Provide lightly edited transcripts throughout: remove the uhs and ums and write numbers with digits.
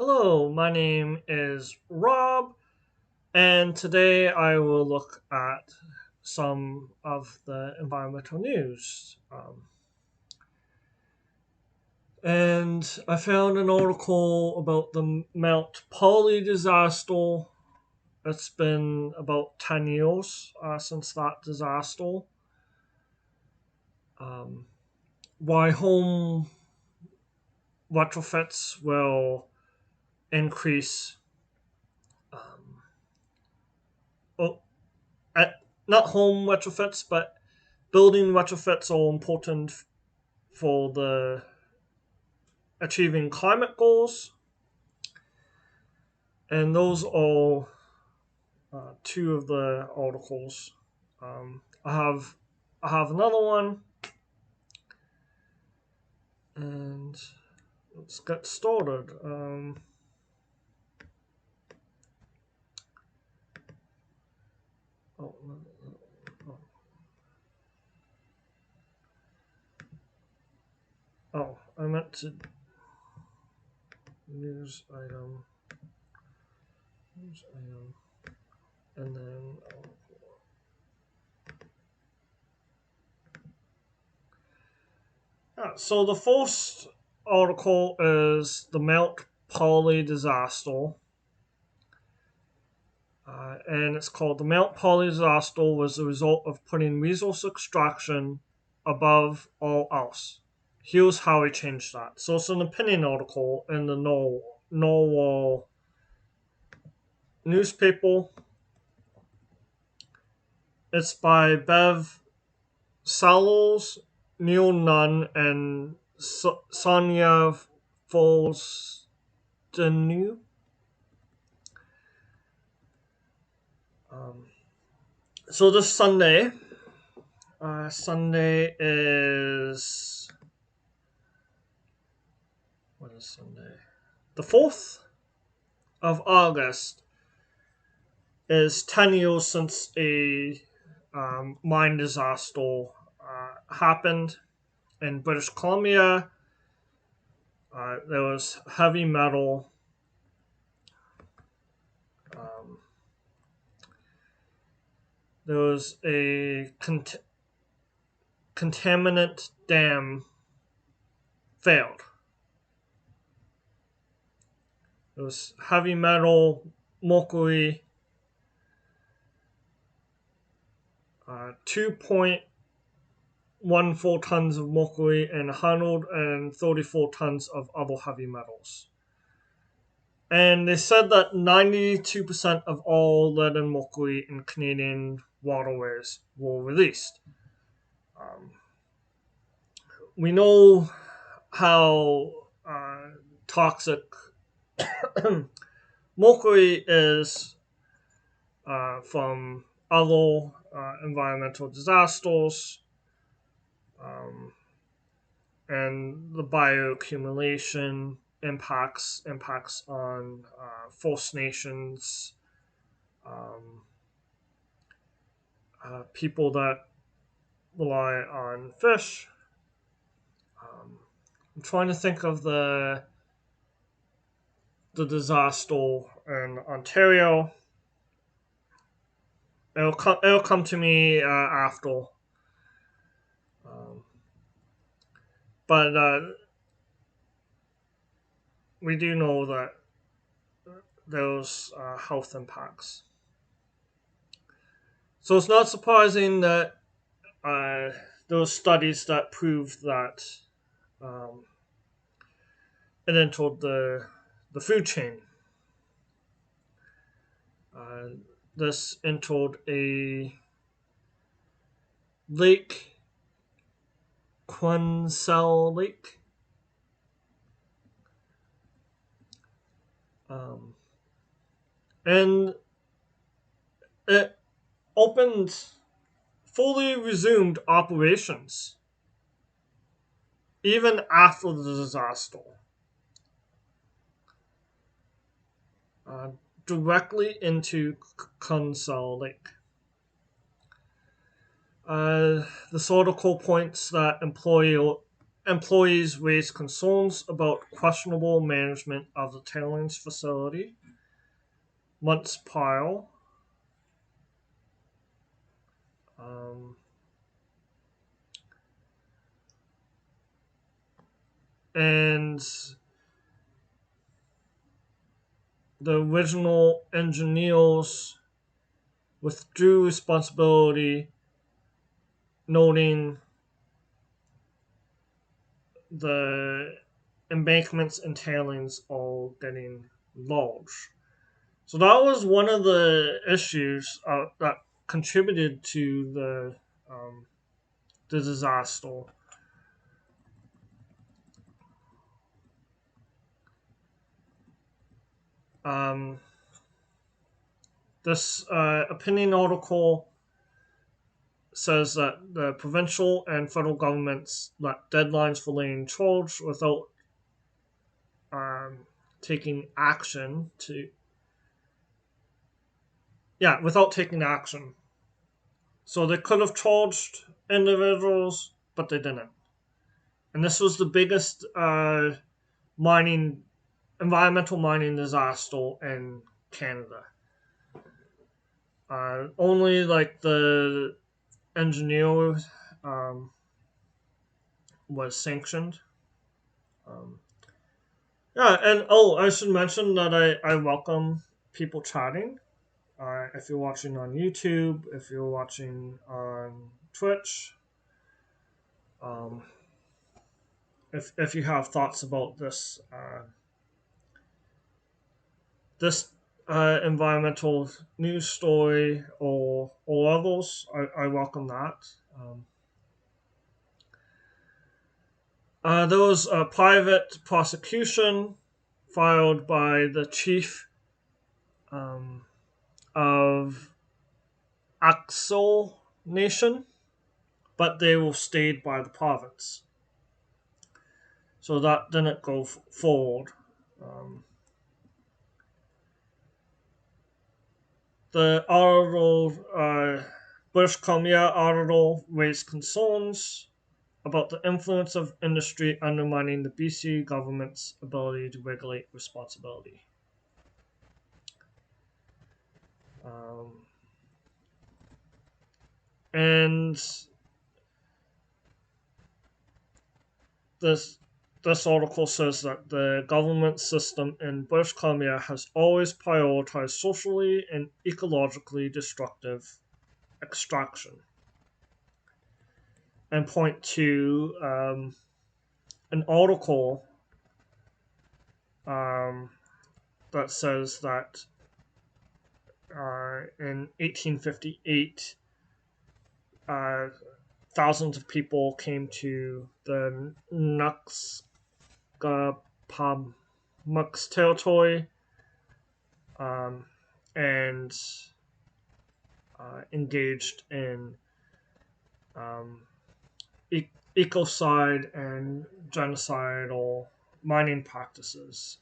Hello, my name is Rob, and today I will look at some of the environmental news. And I found an article about the Mount Polley disaster. It's been about 10 years since that disaster. Um, why home retrofits will increase. Um, oh, Not home retrofits, but building retrofits are important for the achieving climate goals, and those are two of the articles. I have another one, and let's get started. Oh, oh, I meant to news item, news item, and then. So the first article is the Mount Polley disaster. And it's called "The Mount Polley Disaster was the result of putting resource extraction above all else. Here's how we changed that." So it's an opinion article in the Norway newspaper. It's by Bev Sallows, Neil Nunn, and Sonia Folstenu. Um, so this Sunday is what is Sunday? The 4th of August is 10 years since a mine disaster happened in British Columbia. There was heavy metal. Um, there was a contaminant dam failed. There was heavy metal, mercury, 2.14 tons of mercury, and 134 tons of other heavy metals. And they said that 92% of all lead and mercury in Canadian waterways were released. Um, we know how toxic mercury is from other environmental disasters, um, and the bioaccumulation impacts on First Nations, um, people that rely on fish. I'm trying to think of the disaster in Ontario. It'll come to me after. Um, but we do know that those health impacts. So it's not surprising that those studies that prove that um, it entered the food chain. Uh, this entered a lake, Quensell Lake. Um, and it opened, fully resumed operations even after the disaster, uh, directly into Quensell Lake. This article points that employees raised concerns about questionable management of the tailings facility, Mount Polley, um, and the original engineers withdrew responsibility, noting the embankments and tailings all getting large. So that was one of the issues that contributed to the disaster. Um, this opinion article says that the provincial and federal governments let deadlines for laying charge without um, taking action to without taking action. So they could have charged individuals, but they didn't. And this was the biggest mining environmental mining disaster in Canada. Only like the engineer um, was sanctioned. Um, yeah, and I should mention that I welcome people chatting. If you're watching on YouTube, if you're watching on Twitch, um, if you have thoughts about this environmental news story or others, I welcome that. There was a private prosecution filed by the chief um, of Axel Nation, but they were stayed by the province. So that didn't go forward. Um, the article, British Columbia article raised concerns about the influence of industry undermining the BC government's ability to regulate responsibility. Um, and this this article says that the government system in British Columbia has always prioritized socially and ecologically destructive extraction, and point to an article um, that says that in 1858, uh, thousands of people came to the Nuxkapamux territory um, and engaged in um, ecocide and genocidal mining practices.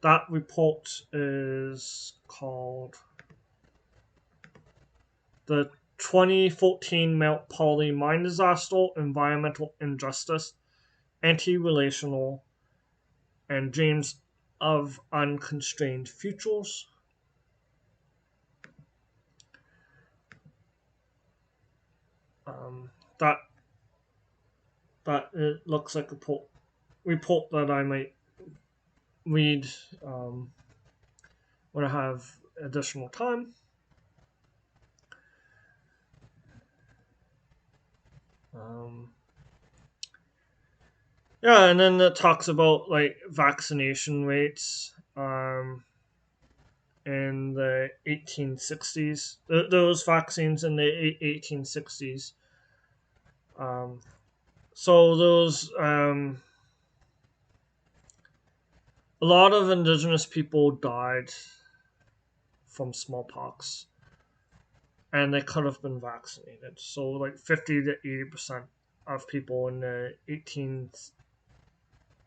That report is called the 2014 Mount Polley Mine Disaster, Environmental Injustice, Anti-Relational, and Dreams of Unconstrained Futures. That it looks like a report that I might read when I have additional time. Yeah, and then it talks about like vaccination rates in the 1860s. Those vaccines in the 1860s. So those a lot of indigenous people died from smallpox, and they could have been vaccinated. So like 50 to 80% of people in the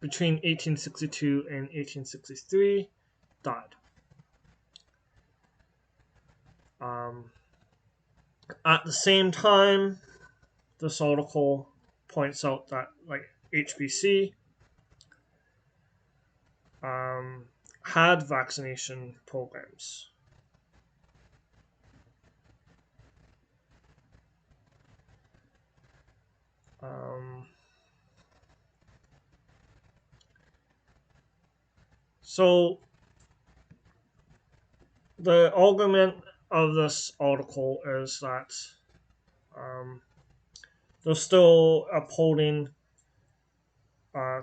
between 1862 and 1863 died. At the same time, this article points out that like HBC had vaccination programs. So the argument of this article is that they're still upholding uh,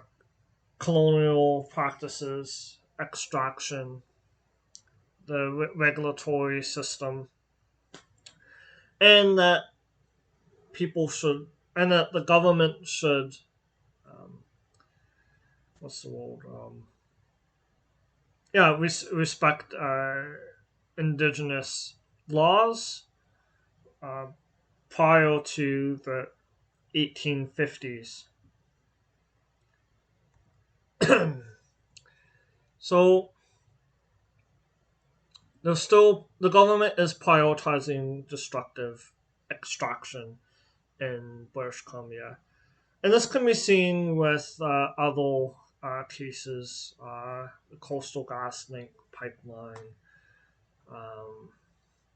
colonial practices, extraction, the regulatory system, and that people should, and that the government should, what's the word? Yeah, respect indigenous laws uh, prior to the 1850s. So the government is prioritizing destructive extraction in British Columbia, and this can be seen with other cases. The Coastal GasLink pipeline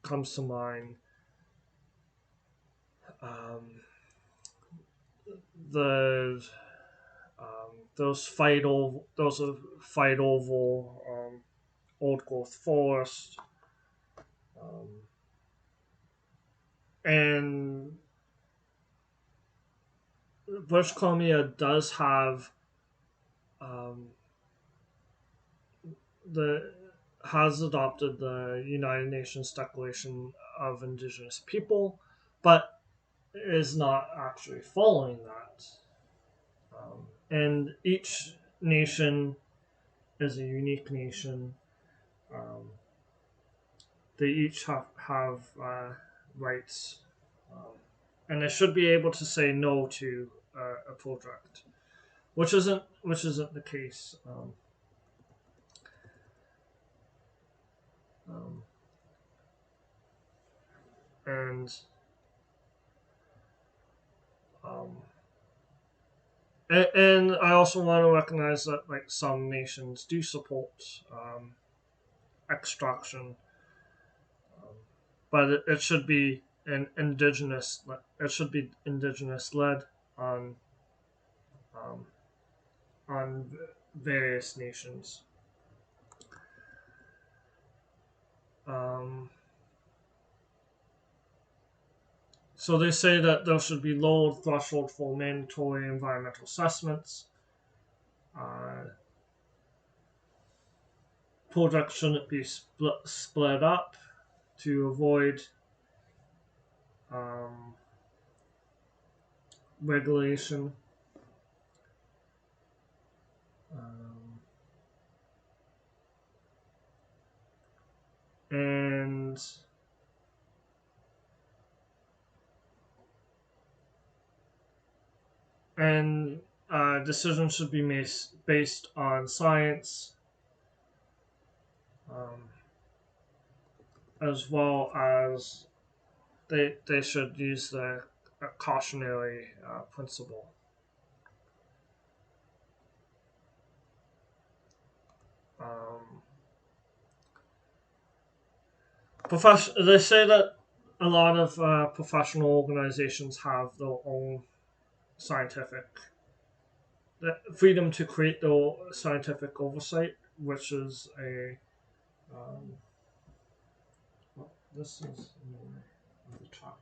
comes to mind. Um, the those are fight over old growth forest, um, and British Columbia does have um, the has adopted the United Nations Declaration of Indigenous People, but is not actually following that. And each nation is a unique nation. Um, they each have rights, um, and they should be able to say no to a project, which isn't the case. Um, and um, and I also want to recognize that like some nations do support extraction, but it should be an indigenous. It should be indigenous led on um, on various nations. Um, so they say that there should be low threshold for mandatory environmental assessments. Uh, Projects shouldn't be split up to avoid um, regulation. Um, and and decisions should be made based on science, um, as well as they should use the cautionary principle. Um, they say that a lot of professional organizations have their own scientific the freedom to create their scientific oversight, which is a well, this is at the top.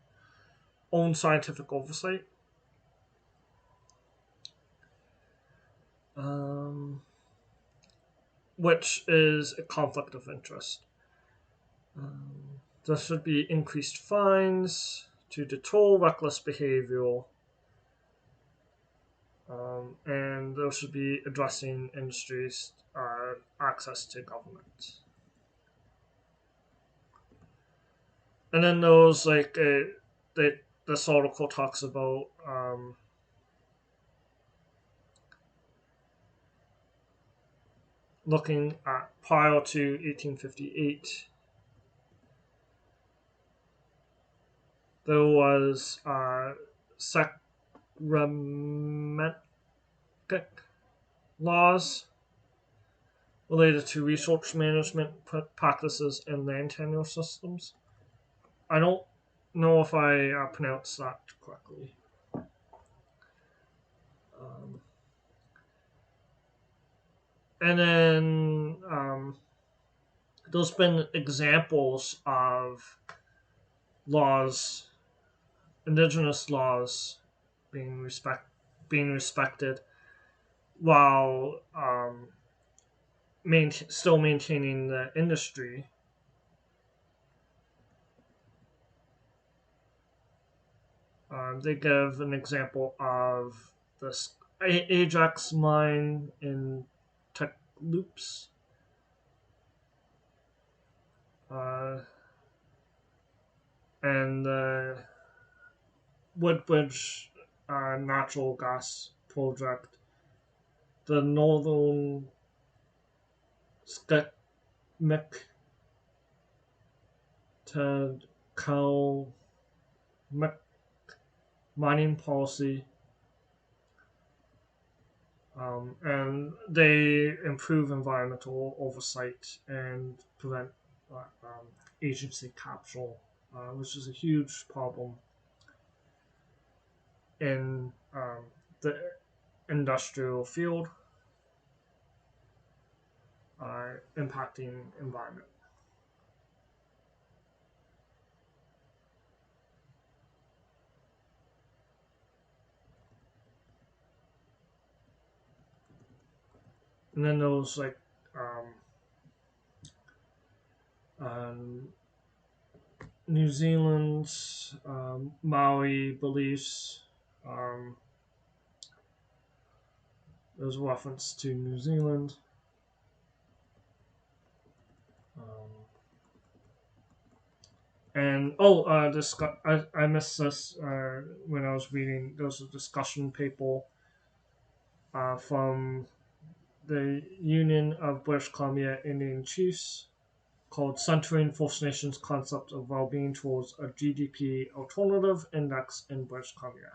Own scientific oversight, um, which is a conflict of interest. There should be increased fines to deter reckless behavior, and there should be addressing industries' access to government. And then those like this article talks about looking at prior to 1858, there was environmental laws related to resource management practices and land tenure systems. I don't know if I pronounced that correctly. Um, and then there's been examples of laws, indigenous laws, being respected while still maintaining the industry. They give an example of this Ajax mine in Loops, uh, and the Woodbridge natural gas project, the Northern Sketmic to coal mining policy, and they improve environmental oversight and prevent agency capture, which is a huge problem in the industrial field, impacting environment. And then those like um, New Zealand's Maori beliefs. Um, there's a reference to New Zealand. Um, and I missed this when I was reading. There was a discussion paper from the Union of British Columbia Indian Chiefs called Centering First Nations Concept of Wellbeing Towards a GDP Alternative Index in British Columbia.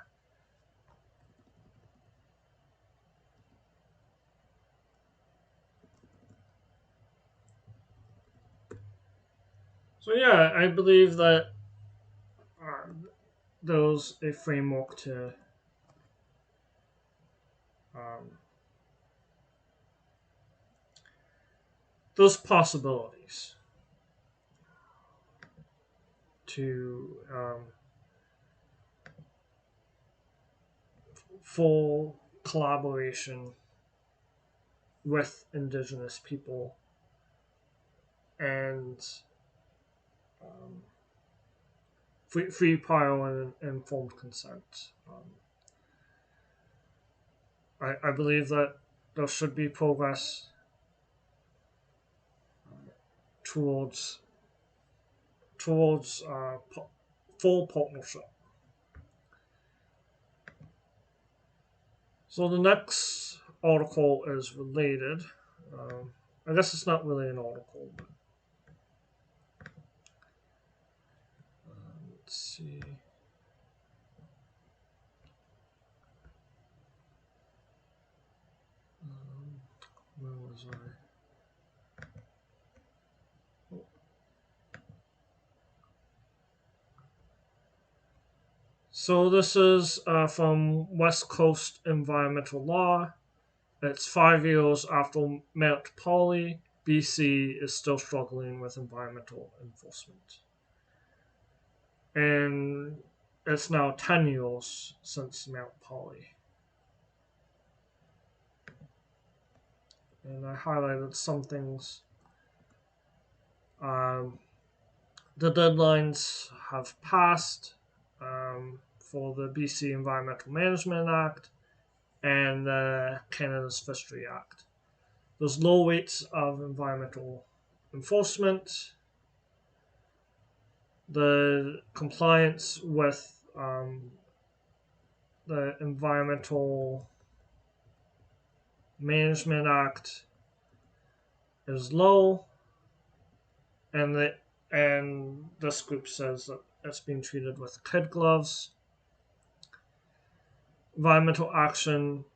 So yeah, I believe that uh, there's a framework to um, those possibilities to full collaboration with Indigenous people and um, free prior and informed consent. I believe that there should be progress towards full partnership. So the next article is related. I guess it's not really an article, but let's see. Where was I? So this is from West Coast Environmental Law. It's 5 years after Mount Polley. BC is still struggling with environmental enforcement. And it's now 10 years since Mount Polley. And I highlighted some things. The deadlines have passed for the BC Environmental Management Act and the Canada's Fishery Act. There's low rates of environmental enforcement. The compliance with the Environmental Management Act is low, and this group says that it's being treated with kid gloves. environmental action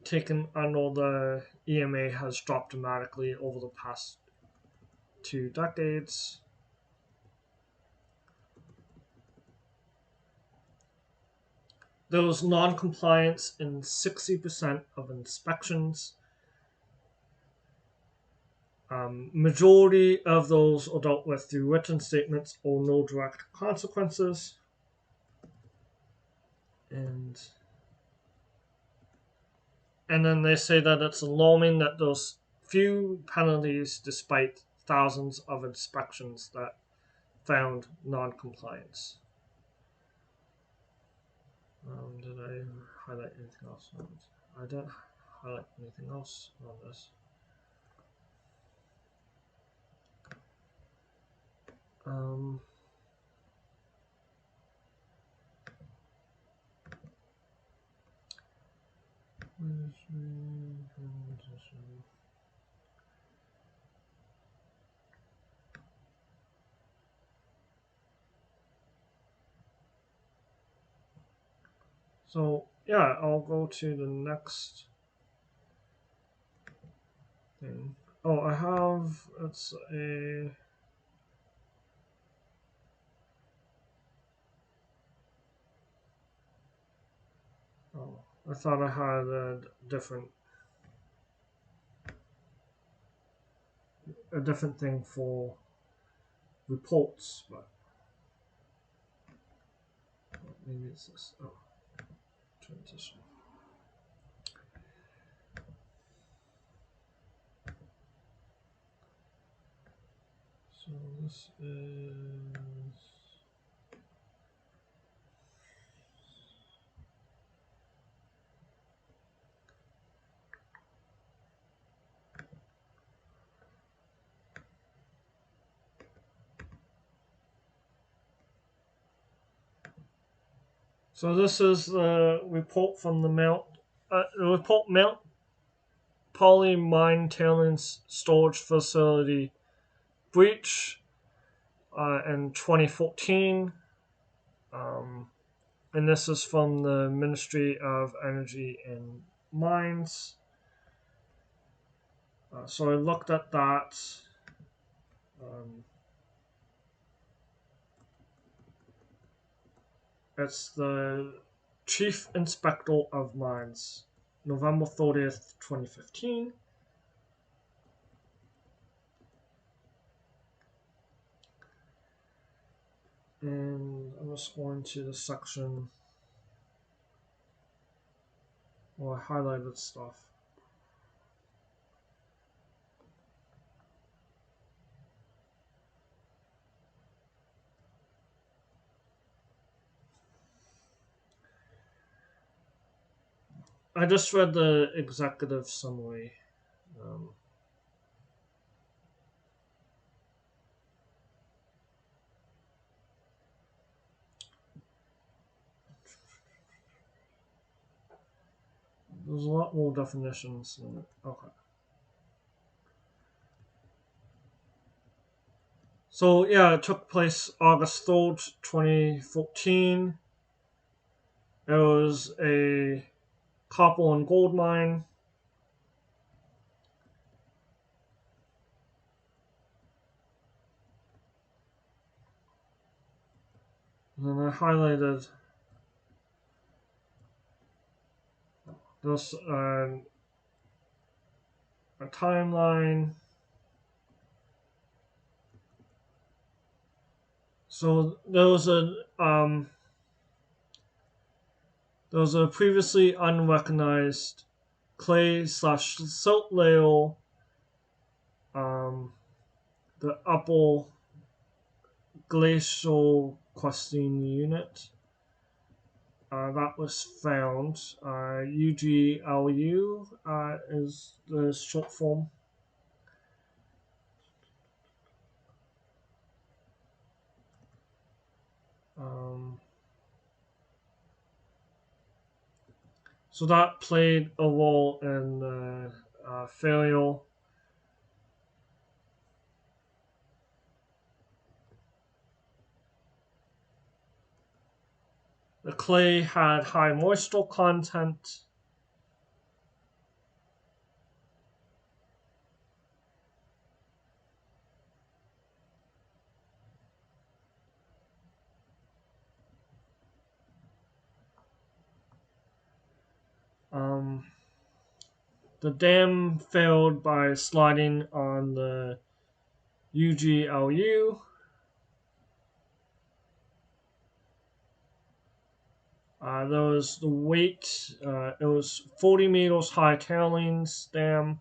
taken under the EMA has dropped dramatically over the past 2 decades. There was non-compliance in 60% of inspections. Majority of those are dealt with through written statements or no direct consequences. And then they say that it's alarming that there's few penalties despite thousands of inspections that found non-compliance. Did I highlight anything else? I didn't highlight anything else on this. So yeah, I'll go to the next thing. Oh, I have, it's a, oh, I thought I had a different thing for reports, but maybe it's this. Oh, transition. So this is. So this is the report from the Mount Polley Mine Tailings Storage Facility breach in 2014. And this is from the Ministry of Energy and Mines. So I looked at that. It's the Chief Inspector of Mines, November 30th, 2015. And I'm just going to the section where I highlighted stuff. I just read the executive summary. There's a lot more definitions in it. Okay. So yeah, it took place August 3rd, 2014. It was a copper and gold mine. And then I highlighted this a timeline. So there was a previously unrecognized clay/silt layer, the upper glacial crusting unit. That was found. UGLU is the short form. So that played a role in the failure. The clay had high moisture content. Um, the dam failed by sliding on the UGLU. There was the weight. It was 40 meters high tailings dam.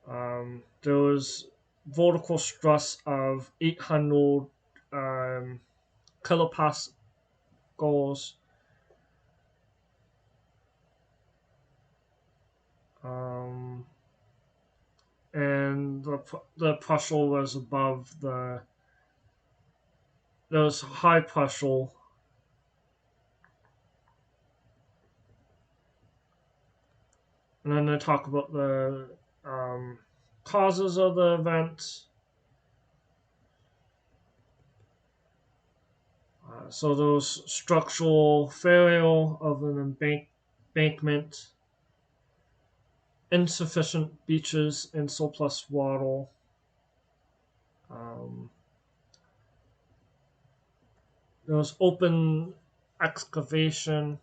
There was vertical stress of 800 kilopascals. Um, and the pressure was above the. There was high pressure. And then they talk about the causes of the event. So those structural failure of an embankment, insufficient beaches and surplus water. Um, there was open excavation.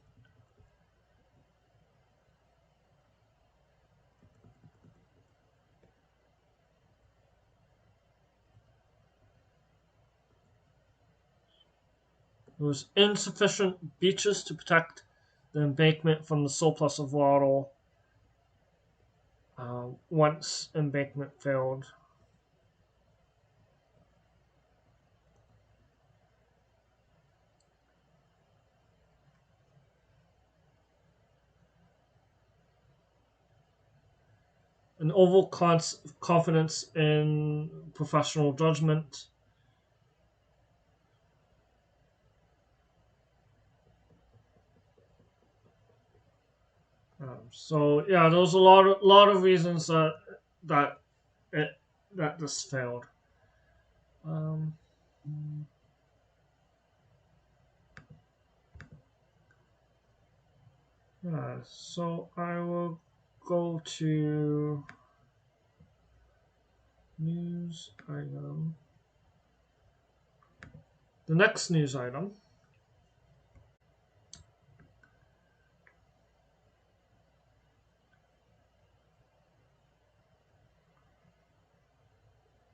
There was insufficient beaches to protect the embankment from the surplus of water once embankment failed. An overconfidence in professional judgment. So yeah, there's a lot of reasons that it that this failed. Um, yeah, so I will go to news item. The next news item